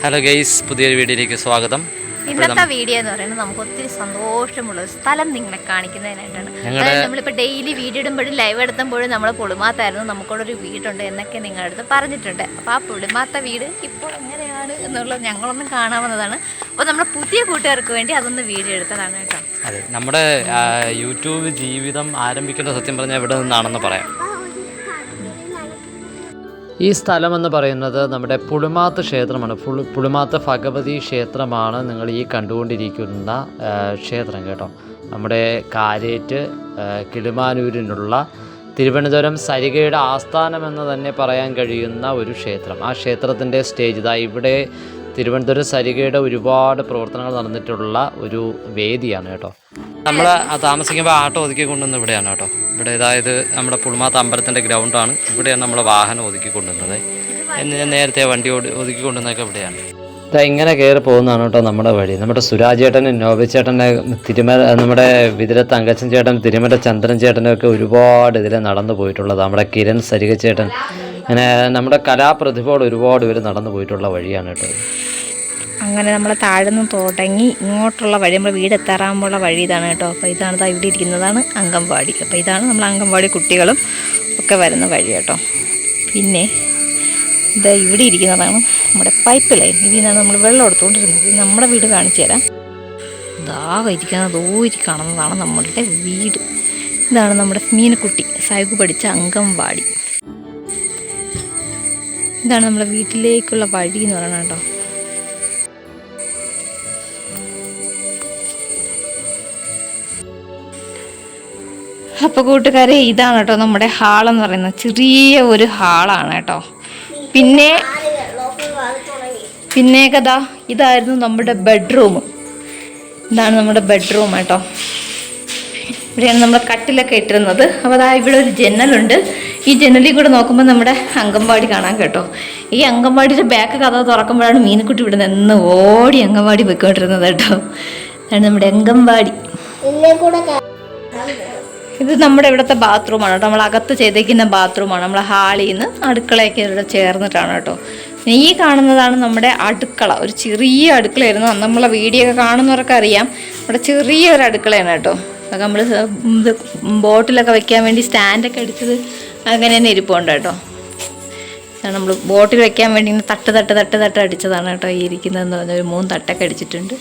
Hello guys, പുതിയൊരു വീഡിയോയിലേക്ക് സ്വാഗതം. ഇന്നത്തെ വീഡിയോ എന്ന് പറയുന്നത് നമുക്ക് ഒത്തിരി സന്തോഷമുള്ള ഒരു സ്ഥലം നിങ്ങളെ കാണിക്കുന്നതിനായിട്ടാണ്. അതായത് നമ്മളിപ്പോൾ ഡെയിലി വീഡിയോ ഇടുമ്പോഴും ലൈവ് എടുത്തുമ്പോഴും നമ്മൾ പുളിമാത്തായിരുന്നു, നമുക്കൊരു വീടുണ്ട് എന്നൊക്കെ നിങ്ങളുടെ അടുത്ത് പറഞ്ഞിട്ടുണ്ട്. അപ്പോൾ ആ പുളിമാത്ത വീട് ഇപ്പോൾ എങ്ങനെയാണ് എന്നുള്ളത് ഞങ്ങളൊന്നും കാണാവുന്നതാണ്. അപ്പോൾ നമ്മുടെ പുതിയ കൂട്ടുകാർക്ക് വേണ്ടി അതൊന്ന് വീഡിയോ എടുത്തതാണ് കേട്ടോ. അതെ, നമ്മുടെ യൂട്യൂബ് ജീവിതം ആരംഭിക്കേണ്ട സത്യം പറഞ്ഞാൽ എവിടെ നിന്നാണെന്ന് പറയാം. ഈ സ്ഥലമെന്ന് പറയുന്നത് നമ്മുടെ പുളിമാത്ത് ക്ഷേത്രമാണ്. പുളിമാത്ത് ഭഗവതി ക്ഷേത്രമാണ് നിങ്ങൾ ഈ കണ്ടുകൊണ്ടിരിക്കുന്ന ക്ഷേത്രം കേട്ടോ. നമ്മുടെ കാരേറ്റ് കിളിമാനൂരിനുള്ള തിരുവനന്തപുരം സരികയുടെ ആസ്ഥാനമെന്ന് തന്നെ പറയാൻ കഴിയുന്ന ഒരു ക്ഷേത്രം. ആ ക്ഷേത്രത്തിൻ്റെ സ്റ്റേജ് ഇതാ ഇവിടെ തിരുവനന്തപുരം സരികയുടെ ഒരുപാട് പ്രവർത്തനങ്ങൾ നടന്നിട്ടുള്ള ഒരു വേദിയാണ് കേട്ടോ. നമ്മൾ താമസിക്കുമ്പോൾ ആട്ടോ ഒതുക്കി കൊണ്ടുവന്നത് ഇവിടെയാണ് കേട്ടോ. ഇവിടെ അതായത് നമ്മുടെ പുളിമാത്ത് അമ്പലത്തിൻ്റെ ഗ്രൗണ്ടാണ്. ഇവിടെയാണ് നമ്മൾ വാഹനം ഒതുക്കി കൊണ്ടുവന്നത്. ഞാൻ നേരത്തെ വണ്ടി ഒതുക്കി കൊണ്ടുവന്നതൊക്കെ ഇവിടെയാണ്. ഇങ്ങനെ കയറി പോകുന്നതാണ് കേട്ടോ നമ്മുടെ വഴി. നമ്മുടെ സുരാജ് ചേട്ടനും നോബിച്ചേട്ടനെ നമ്മുടെ വിതിര തങ്കച്ചൻ ചേട്ടൻ, തിരുമല ചന്ദ്രൻ ചേട്ടനൊക്കെ ഒരുപാട് ഇതിൽ നടന്നു പോയിട്ടുള്ളത്. നമ്മുടെ കിരൺ സരിക ചേട്ടൻ, അങ്ങനെ നമ്മുടെ കലാപ്രതിഭകൾ ഒരുപാട് പേര് നടന്നു പോയിട്ടുള്ള വഴിയാണ് കേട്ടോ. അങ്ങനെ നമ്മൾ താഴ്ന്നു തുടങ്ങി ഇങ്ങോട്ടുള്ള വഴി, നമ്മൾ വീടെത്താറാകുമ്പോഴുള്ള വഴി ഇതാണ് കേട്ടോ. അപ്പോൾ ഇതാണ് ഇവിടെ ഇരിക്കുന്നതാണ് അംഗൻവാടി. അപ്പോൾ ഇതാണ് നമ്മൾ അംഗൻവാടി കുട്ടികളും ഒക്കെ വരുന്ന വഴി കേട്ടോ. പിന്നെ ഇത് ഇവിടെ ഇരിക്കുന്നതാണ് നമ്മുടെ പൈപ്പ് ലൈൻ. ഇതിൽ നിന്നാണ് നമ്മൾ വെള്ളം എടുത്തുകൊണ്ടിരുന്നത്. നമ്മുടെ വീട് കാണിച്ചു തരാം. ദൂരി കാണുന്നതാണ് നമ്മളുടെ വീട്. ഇതാണ് നമ്മുടെ മീനക്കുട്ടി സൈഗു പഠിച്ച അംഗൻവാടി. ഇതാണ് നമ്മുടെ വീട്ടിലേക്കുള്ള വഴി എന്ന് പറയുന്നത് കേട്ടോ. അപ്പോൾ കൂട്ടുകാരെ, ഇതാണ് കേട്ടോ നമ്മുടെ ഹാളെന്ന് പറയുന്നത്. ചെറിയ ഒരു ഹാളാണ് കേട്ടോ. പിന്നെ കഥാ ഇതായിരുന്നു നമ്മുടെ ബെഡ്റൂം. ഇതാണ് നമ്മുടെ ബെഡ്റൂം കേട്ടോ. ഇവിടെയാണ് നമ്മൾ കട്ടിലൊക്കെ ഇട്ടിരുന്നത്. അപ്പോൾ അതാ ഇവിടെ ഒരു ജനലുണ്ട്. ഈ ജനലിൽ കൂടെ നോക്കുമ്പോൾ നമ്മുടെ അംഗൻവാടി കാണാം കേട്ടോ. ഈ അംഗൻവാടിയുടെ ബാക്ക് കഥ തുറക്കുമ്പോഴാണ് മീനക്കുട്ടി ഇവിടെ നിന്ന് ഓടി അംഗൻവാടി പോയിക്കൊണ്ടിരുന്നത് കേട്ടോ. അതാണ് നമ്മുടെ അംഗൻവാടി. ഇത് നമ്മുടെ ഇവിടുത്തെ ബാത്റൂമാണ് കേട്ടോ. നമ്മൾ അകത്ത് ചെയ്തേക്കുന്ന ബാത്റൂമാണ്. നമ്മൾ ഹാളിൽ നിന്ന് അടുക്കളയൊക്കെ ഇവിടെ ചേർന്നിട്ടാണ് കേട്ടോ. ഈ കാണുന്നതാണ് നമ്മുടെ അടുക്കള. ഒരു ചെറിയ അടുക്കളയായിരുന്നു. അന്ന് നമ്മളെ വീഡിയോ ഒക്കെ കാണുന്നവരൊക്കെ അറിയാം. ഇവിടെ ചെറിയൊരു അടുക്കളയാണ് കേട്ടോ. അതൊക്കെ നമ്മൾ ഇത് ബോട്ടിലൊക്കെ വെക്കാൻ വേണ്ടി സ്റ്റാൻഡൊക്കെ അടിച്ചത് അങ്ങനെ തന്നെ ഇരിപ്പുണ്ട് കേട്ടോ. നമ്മൾ ബോട്ടിൽ വെക്കാൻ വേണ്ടി തട്ട് അടിച്ചതാണ് കേട്ടോ ഈ ഇരിക്കുന്നതെന്ന് പറഞ്ഞാൽ. ഒരു 3 തട്ടൊക്കെ അടിച്ചിട്ടുണ്ട്.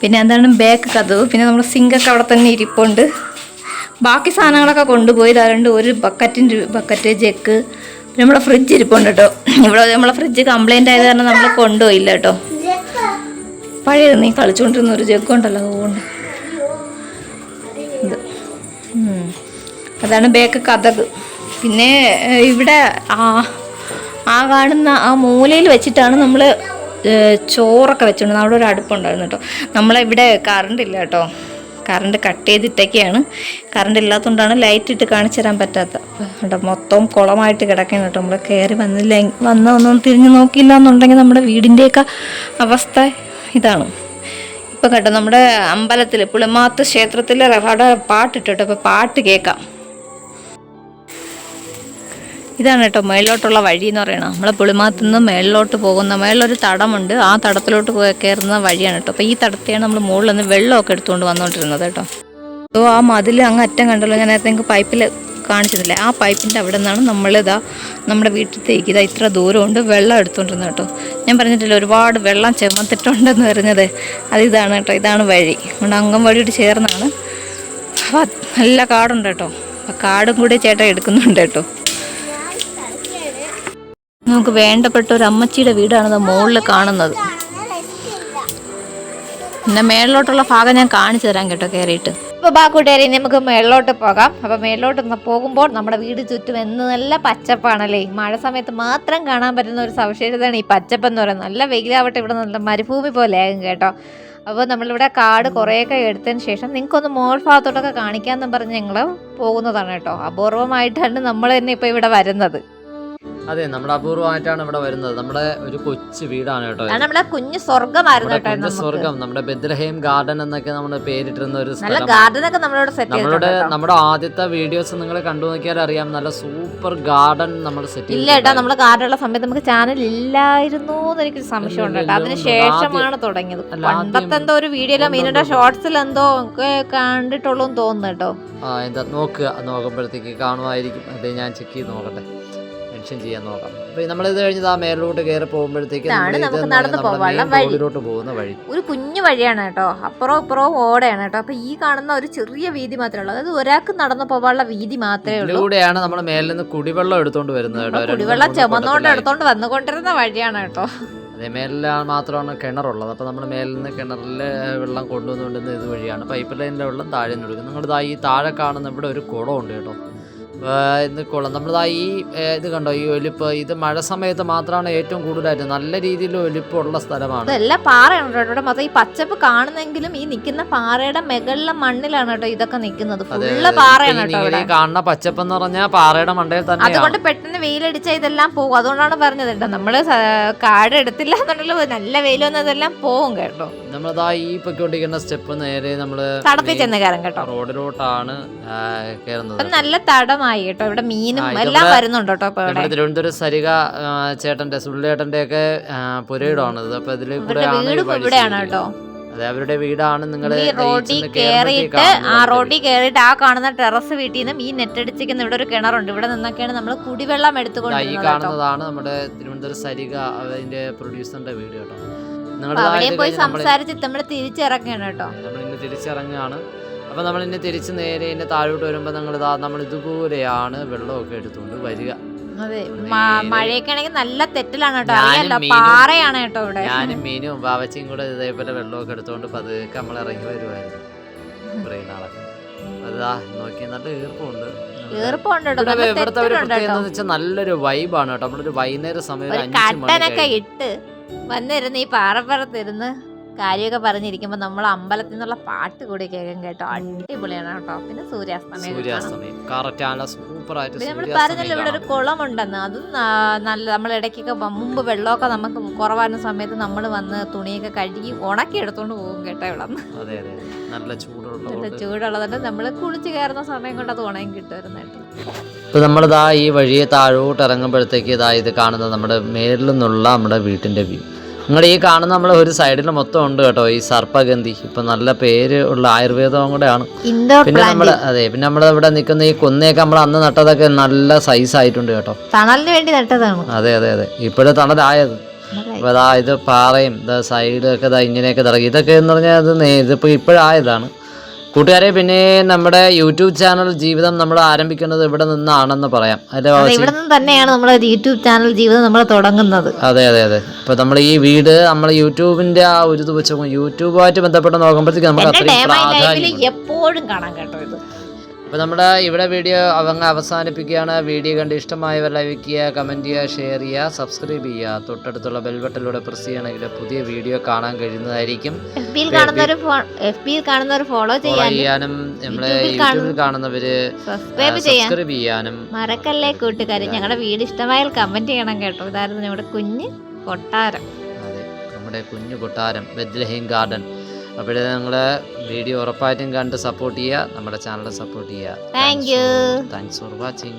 പിന്നെ എന്താണ് ബാക്ക് കതവ്. പിന്നെ നമ്മുടെ സിങ്കൊക്കെ അവിടെ തന്നെ ഇരിപ്പുണ്ട്. ബാക്കി സാധനങ്ങളൊക്കെ കൊണ്ടുപോയി തരണ്ട്. ഒരു ബക്കറ്റ് ജഗ്. പിന്നെ നമ്മളെ ഫ്രിഡ്ജ് ഇരിപ്പുണ്ട് കേട്ടോ. ഇവിടെ നമ്മളെ ഫ്രിഡ്ജ് കംപ്ലൈൻ്റ് ആയത് കാരണം നമ്മൾ കൊണ്ടുപോയില്ല കേട്ടോ. പഴയത് നീ കളിച്ചുകൊണ്ടിരുന്ന ഒരു ജഗ് ഉണ്ടല്ലോ, അതുകൊണ്ട് ഇത് അതാണ് ബാക്ക് കഥക്. പിന്നെ ഇവിടെ ആ കാണുന്ന ആ മൂലയിൽ വെച്ചിട്ടാണ് നമ്മൾ ചോറൊക്കെ വെച്ചിട്ടുണ്ട്. അവിടെ ഒരു അടുപ്പുണ്ടായിരുന്നു കേട്ടോ. നമ്മളിവിടെ കറണ്ട് ഇല്ല കേട്ടോ. കറണ്ട് കട്ട് ചെയ്തിട്ടൊക്കെയാണ്. കറണ്ട് ഇല്ലാത്തതുകൊണ്ടാണ് ലൈറ്റ് ഇട്ട് കാണിച്ചു തരാൻ പറ്റാത്ത കേട്ടോ. മൊത്തം കുളമായിട്ട് കിടക്കണം കേട്ടോ. നമ്മൾ കയറി ഒന്നും തിരിഞ്ഞു നോക്കിയില്ല എന്നുണ്ടെങ്കിൽ നമ്മുടെ വീടിൻ്റെയൊക്കെ അവസ്ഥ ഇതാണ്. ഇപ്പം കേട്ടോ നമ്മുടെ അമ്പലത്തിൽ പുളിമാത്ത് ക്ഷേത്രത്തിൽ അവിടെ പാട്ടിട്ടോ. അപ്പോൾ പാട്ട് കേൾക്കാം. ഇതാണ് കേട്ടോ മേളിലോട്ടുള്ള വഴി എന്ന് പറയുന്നത്. നമ്മളെ പുളിമാത്തു നിന്ന് മേളിലോട്ട് പോകുന്ന മേളിലൊരു തടമുണ്ട്. ആ തടത്തിലോട്ട് കയറുന്ന വഴിയാണ് കേട്ടോ. അപ്പോൾ ഈ തടത്തെയാണ് നമ്മൾ മുകളിൽ നിന്ന് വെള്ളമൊക്കെ എടുത്തുകൊണ്ട് വന്നുകൊണ്ടിരുന്നത് കേട്ടോ. അപ്പോൾ ആ മതിൽ അങ്ങ് അറ്റം കണ്ടല്ലോ. ഞാൻ നേരത്തെ നിങ്ങൾക്ക് പൈപ്പിൽ കാണിച്ചിട്ടില്ലേ, ആ പൈപ്പിൻ്റെ അവിടെ നിന്നാണ് നമ്മുടെ വീട്ടിലേക്ക് ഇത്ര ദൂരമുണ്ട് വെള്ളം എടുത്തുകൊണ്ടിരുന്നത് കേട്ടോ. ഞാൻ പറഞ്ഞിട്ടില്ല ഒരുപാട് വെള്ളം ചുമത്തിട്ടുണ്ടെന്ന് പറഞ്ഞത്. അതിതാണ് കേട്ടോ. ഇതാണ് വഴി. അതുകൊണ്ട് അംഗൻവാടിയോട് ചേർന്നാണ്. അപ്പോൾ നല്ല കാടുണ്ട് കേട്ടോ. അപ്പോൾ കാടും കൂടി ചേട്ടൻ എടുക്കുന്നുണ്ട് കേട്ടോ. നമുക്ക് വേണ്ടപ്പെട്ട ഒരു അമ്മച്ചിയുടെ വീടാണ് മുകളിൽ കാണുന്നത്. പിന്നെ മേളിലോട്ടുള്ള ഭാഗം ഞാൻ കാണിച്ചു തരാം കേട്ടോ കയറിയിട്ട്. അപ്പോൾ കൂട്ടുകാരി നമുക്ക് മേളിലോട്ട് പോകാം. അപ്പോൾ മേളിലോട്ട് പോകുമ്പോൾ നമ്മുടെ വീട് ചുറ്റും നല്ല പച്ചപ്പാണല്ലേ. മഴ സമയത്ത് മാത്രം കാണാൻ പറ്റുന്ന ഒരു സവിശേഷതയാണ് ഈ പച്ചപ്പെന്ന് പറയുന്നത്. നല്ല വെയിലാവട്ടെ ഇവിടെ നല്ല മരുഭൂമി പോലെ ആകും കേട്ടോ. അപ്പോൾ നമ്മളിവിടെ കാട് കുറേയൊക്കെ എടുത്തതിന് ശേഷം നിങ്ങൾക്കൊന്ന് മോൾ ഭാഗത്തോട്ടൊക്കെ കാണിക്കാമെന്ന് പറഞ്ഞ് ഞങ്ങൾ പോകുന്നതാണ് കേട്ടോ. അപൂർവമായിട്ടാണ് നമ്മൾ തന്നെ ഇപ്പോൾ ഇവിടെ വരുന്നത്. അതെ, നമ്മുടെ അപൂർവമായിട്ടാണ് ഇവിടെ വരുന്നത്. നമ്മുടെ ഒരു കൊച്ചു വീടാണ് കേട്ടോ. നമ്മുടെ കുഞ്ഞു സ്വർഗമായിരുന്നു കേട്ടോ. കുഞ്ഞു സ്വർഗം, നമ്മുടെ ബെത്ലഹേം ഗാർഡൻ എന്നൊക്കെ നമ്മൾ പേരിട്ടിരുന്ന ഒരു നല്ല ഗാർഡനൊക്കെ നമ്മളോട് സെറ്റ് നമ്മുടെ ആദ്യത്തെ വീഡിയോസ് നിങ്ങൾ കണ്ടു നോക്കിയാൽ അറിയാം, നല്ല സൂപ്പർ ഗാർഡൻ നമ്മൾ സെറ്റ് ഇല്ല കേട്ടോ. നമ്മള് ഗാർഡനുള്ള സമയത്ത് നമുക്ക് ചാനൽ ഇല്ലായിരുന്നു എന്ന് എനിക്കൊരു സംശയം ഉണ്ട് കേട്ടോ. അതിന് ശേഷമാണ് തുടങ്ങിയത്. പണ്ടത്തെ എന്തോ ഒരു വീഡിയോയിലോ മീനുടെ ഷോർട്സിൽ എന്തോ ഒക്കെ കണ്ടിട്ടുള്ളൂ എന്ന് തോന്നുന്നു കേട്ടോ. എന്താ നോക്കുമ്പോഴത്തേക്ക് കാണുമായിരിക്കും. അതെ, ഞാൻ ചെക്ക് ചെയ്ത് നോക്കട്ടെ, മെൻഷൻ ചെയ്യാൻ നോക്കാം. അപ്പൊ നമ്മളിത് കഴിഞ്ഞത് ആ മേലോട്ട് കയറി പോകുമ്പോഴത്തേക്ക് റോഡിലോട്ട് പോകുന്ന വഴി ഒരു കുഞ്ഞു വഴിയാണ് കേട്ടോ. അപ്പുറവും ഇപ്പുറവും ഓടയാണ് കേട്ടോ. അപ്പൊ ഈ കാണുന്ന ഒരു ചെറിയ വീതി മാത്രമേ ഉള്ളൂ. അതായത് ഒരാൾക്ക് നടന്നു പോകാനുള്ള വീതി മാത്രമേ ഉള്ളൂ. ഇതിലൂടെയാണ് നമ്മൾ മേലിൽ നിന്ന് കുടിവെള്ളം എടുത്തോണ്ട് വരുന്നത് കേട്ടോ. കുടിവെള്ളം ചുമന്നോണ്ട് എടുത്തോണ്ട് വന്നുകൊണ്ടിരുന്ന വഴിയാണ് കേട്ടോ. അതേ, മേലിലാണ് മാത്രമാണ് കിണറുള്ളത്. അപ്പോൾ നമ്മൾ മേലിൽ നിന്ന് കിണറിലെ വെള്ളം കൊണ്ടുവന്നുകൊണ്ടിരുന്ന ഇത് വഴിയാണ് പൈപ്പ് ലൈനിലെ വെള്ളം താഴെ നിന്ന് എടുക്കുന്നത്. നിങ്ങളിതാ ഈ താഴെ കാണുന്ന ഇവിടെ ഒരു കുളമുണ്ട് കേട്ടോ. ഇന്ന് കുളം നമ്മളിതാ ഈ ഇത് കണ്ടോ, ഈ ഒലിപ്പ് ഇത് മഴ സമയത്ത് മാത്രമാണ് ഏറ്റവും കൂടുതലായിട്ട് നല്ല രീതിയിൽ ഒലിപ്പുള്ള സ്ഥലമാണ്. ഇതെല്ലാം പാറയാണ് കേട്ടോ. ഇവിടെ മൊത്തം ഈ പച്ചപ്പ് കാണുന്നെങ്കിലും ഈ നിൽക്കുന്ന പാറയുടെ മുകളിലെ മണ്ണിലാണ് കേട്ടോ ഇതൊക്കെ നിൽക്കുന്നത്. ഫുള്ള് പാറയാണ് കേട്ടോ. ഈ കാണുന്ന പച്ചപ്പ് എന്ന് പറഞ്ഞാൽ പാറയുടെ മണ്ടയിൽ തന്നെ. അതുകൊണ്ട് പെട്ടെന്ന് വെയിലടിച്ചാൽ ഇതെല്ലാം പോകും. അതുകൊണ്ടാണ് പറഞ്ഞത് കേട്ടോ. നമ്മള് കാട് എടുത്തില്ല എന്നുണ്ടെങ്കിൽ നല്ല വെയിൽ വന്നാൽ ഇതെല്ലാം പോകും കേട്ടോ. നമ്മളിതാ ഈ പൊയ്ക്കൊണ്ടിരിക്കുന്ന സ്റ്റെപ്പ് നേരെ നമ്മള് തടത്തിൽ ചെന്ന് കയറും കേട്ടോ. റോഡിലോട്ടാണ് കയറുന്നത്. നല്ല തടമായി കേട്ടോ. ഇവിടെ മീനും എല്ലാം വരുന്നുണ്ട് കേട്ടോ. തിരുവനന്തപുരം സരിക ചേട്ടന്റെ സുള്ളേട്ടന്റെ ഒക്കെ പുരയിടമാണിത്. അപ്പൊ ഇതില് ഇവിടെയാണ് കേട്ടോ. അതെ, അവരുടെ വീടാണ്. നിങ്ങൾ റോഡിൽ കയറിയിട്ട് ആ കാണുന്ന ടെറസ് വീട്ടിൽ നിന്ന് ഈ നെറ്റ് അടിച്ചിരിക്കുന്ന ഇവിടെ ഒരു കിണറുണ്ട്. ഇവിടെ നിന്നൊക്കെയാണ് നമ്മൾ കുടിവെള്ളം എടുത്തുകൊണ്ട് ഈ കാണുന്നതാണ് നമ്മുടെ തിരുവനന്തപുരം സരിക അതിന്റെ പ്രൊഡ്യൂസറിന്റെ വീട് കേട്ടോ. അവിടെ പോയി സംസാരിച്ച് നമ്മൾ തിരിച്ചിറങ്ങുകയാണ് കേട്ടോ. നമ്മളിന്ന് തിരിച്ചിറങ്ങുകയാണ്. അപ്പോൾ നമ്മളിന്നെ തിരിച്ച് നേരെ ഇന്നെ താഴോട്ട് വരുമ്പോൾ നമ്മൾ ഇതുപോലെയാണ് വെള്ളമൊക്കെ എടുത്തുകൊണ്ട് വരിക. അതെ, മഴയൊക്കെ ആണെങ്കിൽ നല്ല തെറ്റിലാണ് കേട്ടോ. പാറയാണ് കേട്ടോ ഇവിടെ. ഞാനും മീനും ബാവച്ചയും കൂടെ ഇതേപോലെ വെള്ളമൊക്കെ എടുത്തുകൊണ്ട് പതുക്കെ നമ്മൾ ഇറങ്ങി വരുമായിരുന്നു കുറേ നാളൊക്കെ. അതാ നോക്കിയാൽ നല്ല ഈർപ്പമുണ്ട്. ഇവിടുത്തെ ഒരു പ്രത്യേകത എന്ന് വെച്ചാൽ നല്ലൊരു വൈബാണ് കേട്ടോ. നമ്മളൊരു വൈകുന്നേര സമയം കട്ടനൊക്കെ ഇട്ട് വന്നിരുന്ന് ഈ പാറപ്പുറത്തിരുന്ന് കാര്യമൊക്കെ പറഞ്ഞിരിക്കുമ്പോ നമ്മൾ അമ്പലത്തിൽ നിന്നുള്ള പാട്ട് കൂടി കേൾക്കാൻ കേട്ടോ. അടിപൊളിയാണ് കേട്ടോ. പിന്നെ സൂര്യാസ്തമയം നമ്മൾ പറഞ്ഞല്ലോ ഇവിടെ ഒരു കുളമുണ്ടെന്ന്. അതും നല്ല നമ്മൾ ഇടയ്ക്കൊക്കെ മുമ്പ് വെള്ളമൊക്കെ നമുക്ക് കുറവായിരുന്ന സമയത്ത് നമ്മൾ വന്ന് തുണിയൊക്കെ കഴുകി ഉണക്കി എടുത്തോണ്ട് പോകും കേട്ടോ. ഇവിടെ നല്ല ചൂടുള്ളതുകൊണ്ട് നമ്മൾ കുളിച്ച് കയറുന്ന സമയം കൊണ്ട് അത് ഉണങ്ങി കിട്ടുമായിരുന്നു കേട്ടോ. ഇപ്പൊ നമ്മളിതാ ഈ വഴിയെ താഴോട്ട് ഇറങ്ങുമ്പോഴത്തേക്ക് ഇതാ ഇത് കാണുന്നത് നമ്മുടെ മേലിൽ നിന്നുള്ള നമ്മുടെ വീട്ടിന്റെ വ്യൂ. നിങ്ങൾ ഈ കാണുന്ന നമ്മൾ ഒരു സൈഡിൽ മൊത്തം ഉണ്ട് കേട്ടോ ഈ സർപ്പഗന്ധി. ഇപ്പൊ നല്ല പേര് ഉള്ള ആയുർവേദവും കൂടെയാണ്. പിന്നെ നമ്മള് പിന്നെ നമ്മളിവിടെ നിൽക്കുന്ന ഈ കുന്നയൊക്കെ നമ്മൾ അന്ന് നട്ടതൊക്കെ നല്ല സൈസ് ആയിട്ടുണ്ട് കേട്ടോ. തണലിന് വേണ്ടി നട്ടതാണ്. അതെ, ഇപ്പോഴും തണലായത്. അപ്പൊ അതാ ഇത് പാറയും സൈഡൊക്കെ ഇങ്ങനെയൊക്കെ തുടങ്ങി. ഇതൊക്കെ എന്ന് പറഞ്ഞാൽ ഇതിപ്പോ ഇപ്പോഴായതാണ് കൂട്ടുകാരെ. പിന്നെ നമ്മുടെ യൂട്യൂബ് ചാനൽ ജീവിതം നമ്മൾ ആരംഭിക്കുന്നത് ഇവിടെ നിന്നാണെന്ന് പറയാം. ഇവിടെ നിന്ന് തന്നെയാണ് നമ്മുടെ യൂട്യൂബ് ചാനൽ ജീവിതം നമ്മൾ തുടങ്ങുന്നത്. അതെ. ഇപ്പൊ നമ്മൾ ഈ വീട് നമ്മൾ യൂട്യൂബിന്റെ ആ ഒരു ഇത് വെച്ച് യൂട്യൂബുമായിട്ട് ബന്ധപ്പെട്ട് നോക്കുമ്പോഴത്തേക്ക് നമുക്ക് അത്രയും പ്രാധാന്യം എപ്പോഴും കാണാൻ കേട്ടോ ഇത്. അപ്പോൾ നമ്മുടെ ഇവിടെ വീഡിയോ അവസാനിപ്പിക്കുകയാണ്. വീഡിയോ കണ്ട് ഇഷ്ടമായവർ ലൈക്ക് ചെയ്യുക, കമൻറ്റ് ചെയ്യുക, ഷെയർ ചെയ്യുക, സബ്സ്ക്രൈബ് ചെയ്യുക. തൊട്ടടുത്തുള്ള ബെൽ ബട്ടണിലൂടെ പ്രസ് ചെയ്യണമെങ്കിൽ പുതിയ വീഡിയോ കാണാൻ കഴിയുന്നതായിരിക്കും. FB കാണുന്നവർ ഫോളോ ചെയ്യാനും നമ്മളെ യൂട്യൂബിൽ കാണുന്നവര് സബ്സ്ക്രൈബ് ചെയ്യാനും മറക്കല്ലേ കൂട്ടുകാരെ. ഞങ്ങളുടെ വീട് ഇഷ്ടമായാൽ കമൻറ്റ് ചെയ്യണം കേട്ടോ. ഇതായിരുന്നു നമ്മുടെ കുഞ്ഞു കൊട്ടാരം. അതെ, നമ്മുടെ കുഞ്ഞു കൊട്ടാരം ബെത്ലഹേം ഗാർഡൻ. അപ്പോൾ നിങ്ങളെ വീഡിയോ ഉറപ്പായിട്ടും കണ്ട് സപ്പോർട്ട് ചെയ്യുക, നമ്മുടെ ചാനൽ സപ്പോർട്ട് ചെയ്യുക. Thank you. Thanks for watching.